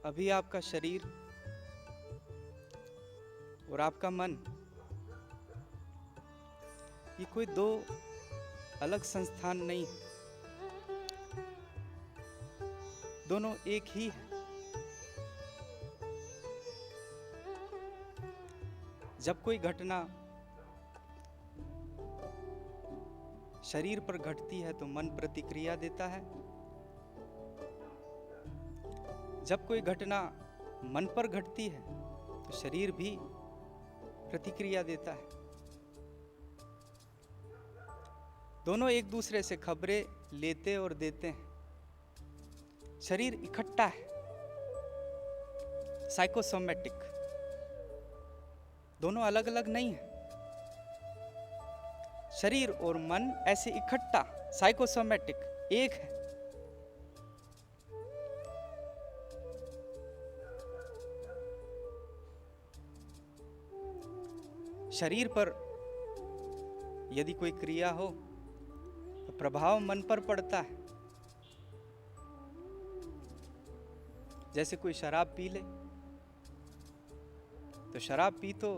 अभी आपका शरीर और आपका मन, ये कोई दो अलग संस्थान नहीं है, दोनों एक ही है। जब कोई घटना शरीर पर घटती है तो मन प्रतिक्रिया देता है, जब कोई घटना मन पर घटती है तो शरीर भी प्रतिक्रिया देता है। दोनों एक दूसरे से खबरें लेते और देते हैं। शरीर इकट्ठा है, साइकोसोमेटिक, दोनों अलग अलग नहीं है। शरीर और मन ऐसे इकट्ठा साइकोसोमेटिक एक है। शरीर पर यदि कोई क्रिया हो तो प्रभाव मन पर पड़ता है। जैसे कोई शराब पी ले तो शराब पी तो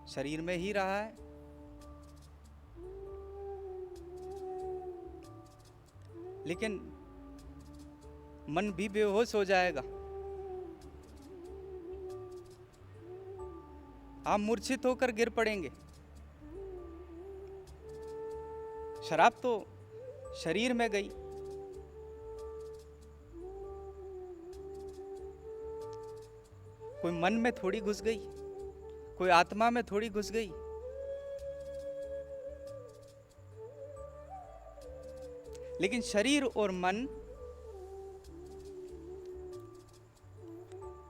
शरीर में ही रहा है, लेकिन मन भी बेहोश हो जाएगा। आप मूर्छित होकर गिर पड़ेंगे। शराब तो शरीर में गई, कोई मन में थोड़ी घुस गई, कोई आत्मा में थोड़ी घुस गई। लेकिन शरीर और मन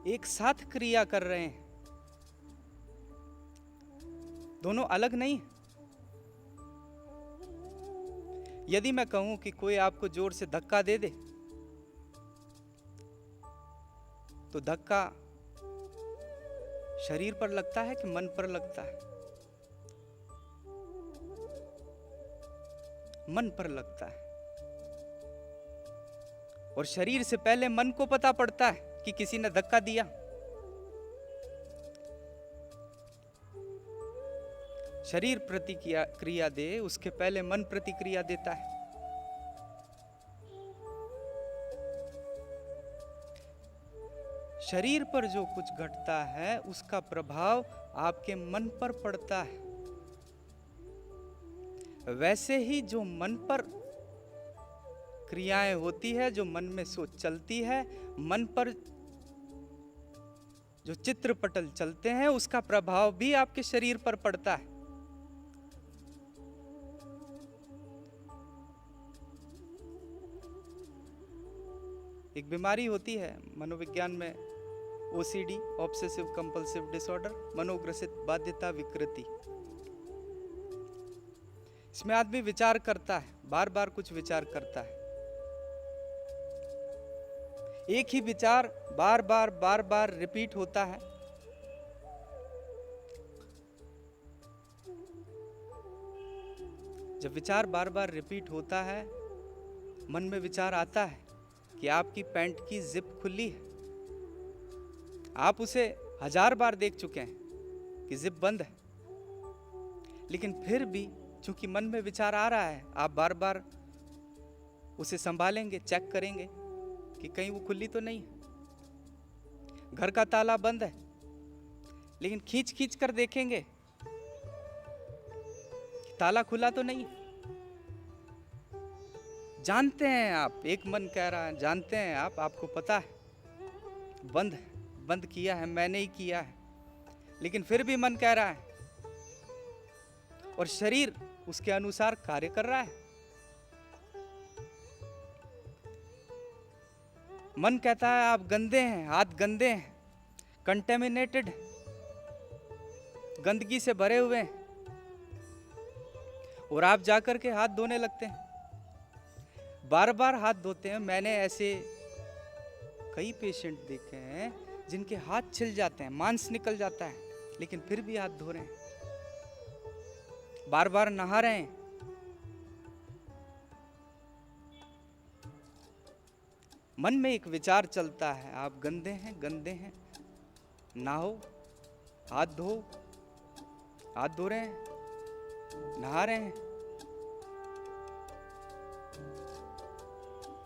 एक साथ क्रिया कर रहे हैं, दोनों अलग नहीं। यदि मैं कहूं कि कोई आपको जोर से धक्का दे दे तो धक्का शरीर पर लगता है कि मन पर लगता है? मन पर लगता है। और शरीर से पहले मन को पता पड़ता है कि किसी ने धक्का दिया। शरीर प्रतिक्रिया दे उसके पहले मन प्रतिक्रिया देता है। शरीर पर जो कुछ घटता है उसका प्रभाव आपके मन पर पड़ता है। वैसे ही जो मन पर क्रियाएं होती है, जो मन में सोच चलती है, मन पर जो चित्रपटल चलते हैं, उसका प्रभाव भी आपके शरीर पर पड़ता है। एक बीमारी होती है मनोविज्ञान में, ओसीडी, ऑब्सेसिव कंपल्सिव डिसऑर्डर, मनोग्रसित बाध्यता विकृति। इसमें आदमी विचार करता है, बार बार कुछ विचार करता है, एक ही विचार बार बार रिपीट होता है। जब विचार बार बार रिपीट होता है, मन में विचार आता है कि आपकी पैंट की जिप खुली है। आप उसे 1000 बार देख चुके हैं कि जिप बंद है, लेकिन फिर भी चूंकि मन में विचार आ रहा है, आप बार बार उसे संभालेंगे, चेक करेंगे कि कहीं वो खुली तो नहीं है। घर का ताला बंद है, लेकिन खींच खींच कर देखेंगे कि ताला खुला तो नहीं है। जानते हैं आप, एक मन कह रहा है, जानते हैं आप, आपको पता है बंद है, बंद किया है, मैंने ही किया है, लेकिन फिर भी मन कह रहा है और शरीर उसके अनुसार कार्य कर रहा है। मन कहता है आप गंदे हैं, हाथ गंदे हैं, कंटेमिनेटेड, गंदगी से भरे हुए हैं, और आप जाकर के हाथ धोने लगते हैं, बार बार हाथ धोते हैं। मैंने ऐसे कई पेशेंट देखे हैं जिनके हाथ छिल जाते हैं, मांस निकल जाता है, लेकिन फिर भी हाथ धो रहे हैं, बार बार नहा रहे हैं। मन में एक विचार चलता है, आप गंदे हैं, गंदे हैं, नहाओ, हाथ धो, हाथ धो रहे हैं, नहा रहे हैं।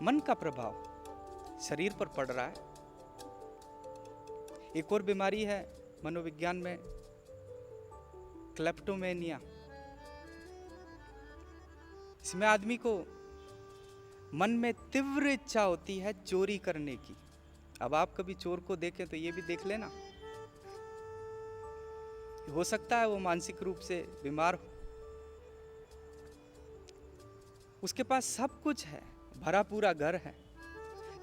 मन का प्रभाव शरीर पर पड़ रहा है। एक और बीमारी है मनोविज्ञान में, क्लेप्टोमेनिया। इसमें आदमी को मन में तीव्र इच्छा होती है चोरी करने की। अब आप कभी चोर को देखें तो ये भी देख लेना, हो सकता है वो मानसिक रूप से बीमार हो। उसके पास सब कुछ है, भरा पूरा घर है,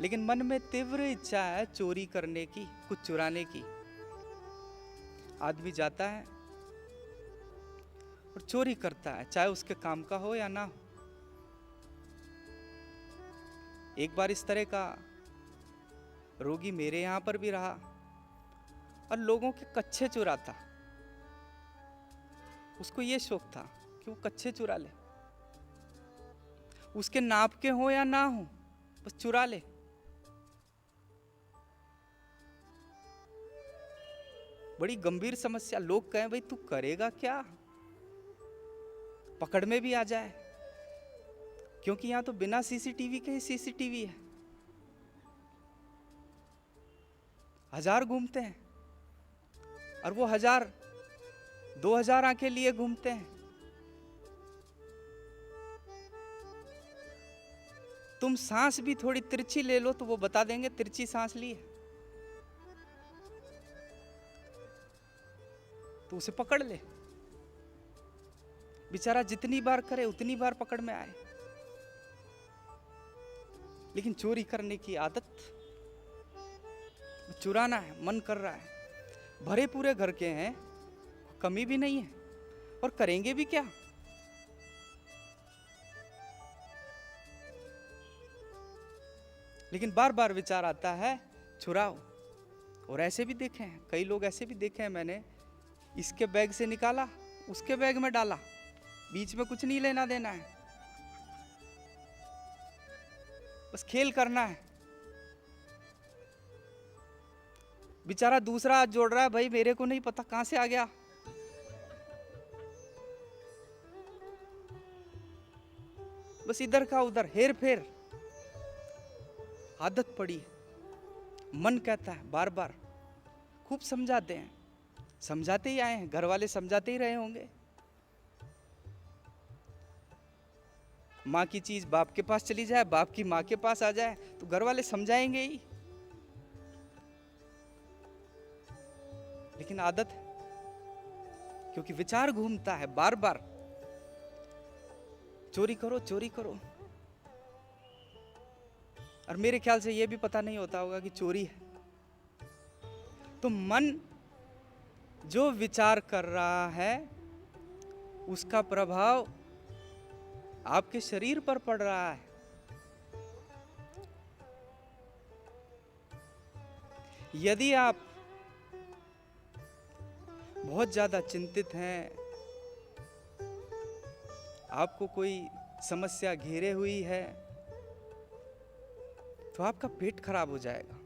लेकिन मन में तीव्र इच्छा है चोरी करने की, कुछ चुराने की। आदमी जाता है और चोरी करता है, चाहे उसके काम का हो या ना हो। एक बार इस तरह का रोगी मेरे यहां पर भी रहा और लोगों के कच्छे चुराता। उसको यह शौक था कि वो कच्छे चुरा ले, उसके नाप के हो या ना हो, बस चुरा ले। बड़ी गंभीर समस्या। लोग कहें भाई तू करेगा क्या, पकड़ में भी आ जाए, क्योंकि यहां तो बिना सीसीटीवी के ही सीसीटीवी है। 1000 घूमते हैं और वो 1000 2000 आंखें लिए घूमते हैं। तुम सांस भी थोड़ी तिरछी ले लो तो वो बता देंगे तिरछी सांस ली है, तो उसे पकड़ ले। बेचारा जितनी बार करे उतनी बार पकड़ में आए। लेकिन चोरी करने की आदत, चुराना है, मन कर रहा है। भरे पूरे घर के हैं, कमी भी नहीं है, और करेंगे भी क्या। लेकिन बार बार विचार आता है चुराओ। और ऐसे भी देखे हैं, कई लोग ऐसे भी देखे हैं मैंने, इसके बैग से निकाला, उसके बैग में डाला, बीच में कुछ नहीं लेना देना है, बस खेल करना है। बेचारा दूसरा हाथ जोड़ रहा है, भाई मेरे को नहीं पता कहां से आ गया। बस इधर का उधर हेर फेर, आदत पड़ी। मन कहता है बार बार, खूब समझाते हैं, समझाते ही आए हैं, घर वाले समझाते ही रहे होंगे। माँ की चीज बाप के पास चली जाए, बाप की माँ के पास आ जाए, तो घर वाले समझाएंगे ही। लेकिन आदत है, क्योंकि विचार घूमता है बार बार, चोरी करो चोरी करो। और मेरे ख्याल से यह भी पता नहीं होता होगा कि चोरी है। तो मन जो विचार कर रहा है उसका प्रभाव आपके शरीर पर पड़ रहा है। यदि आप बहुत ज्यादा चिंतित हैं, आपको कोई समस्या घेरे हुई है, तो आपका पेट खराब हो जाएगा।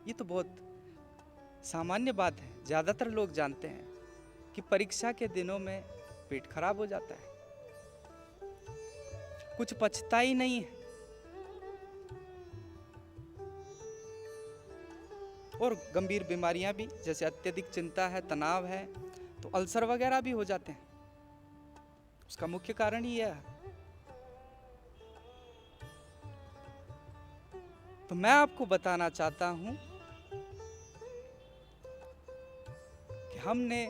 ये तो बहुत सामान्य बात है, ज्यादातर लोग जानते हैं कि परीक्षा के दिनों में पेट खराब हो जाता है, कुछ पचता ही नहीं है। और गंभीर बीमारियां भी, जैसे अत्यधिक चिंता है, तनाव है, तो अल्सर वगैरह भी हो जाते हैं। उसका मुख्य कारण ही यह है। तो मैं आपको बताना चाहता हूं कि हमने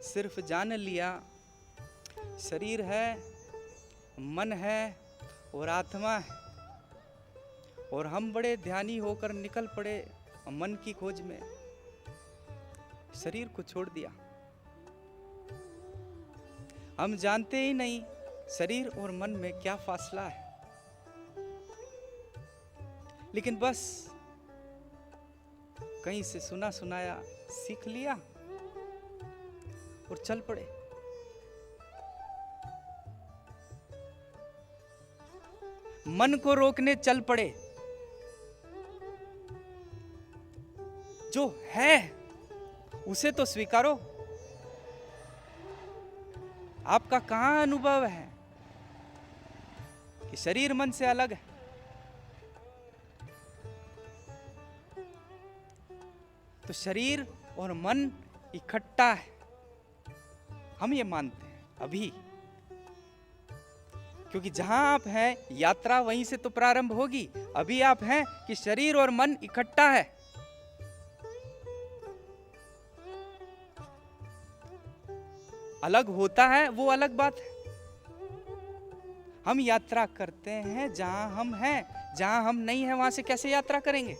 सिर्फ जान लिया शरीर है, मन है और आत्मा है, और हम बड़े ध्यानी होकर निकल पड़े मन की खोज में, शरीर को छोड़ दिया। हम जानते ही नहीं शरीर और मन में क्या फासला है, लेकिन बस कहीं से सुना सुनाया सीख लिया और चल पड़े। मन को रोकने चल पड़े। जो है उसे तो स्वीकारो। आपका कहां अनुभव है कि शरीर मन से अलग है? तो शरीर और मन इकट्ठा है, हम ये मानते हैं अभी, क्योंकि जहां आप हैं यात्रा वहीं से तो प्रारंभ होगी। अभी आप हैं कि शरीर और मन इकट्ठा है। अलग होता है वो अलग बात है। हम यात्रा करते हैं जहां हम हैं, जहां हम नहीं हैं वहां से कैसे यात्रा करेंगे?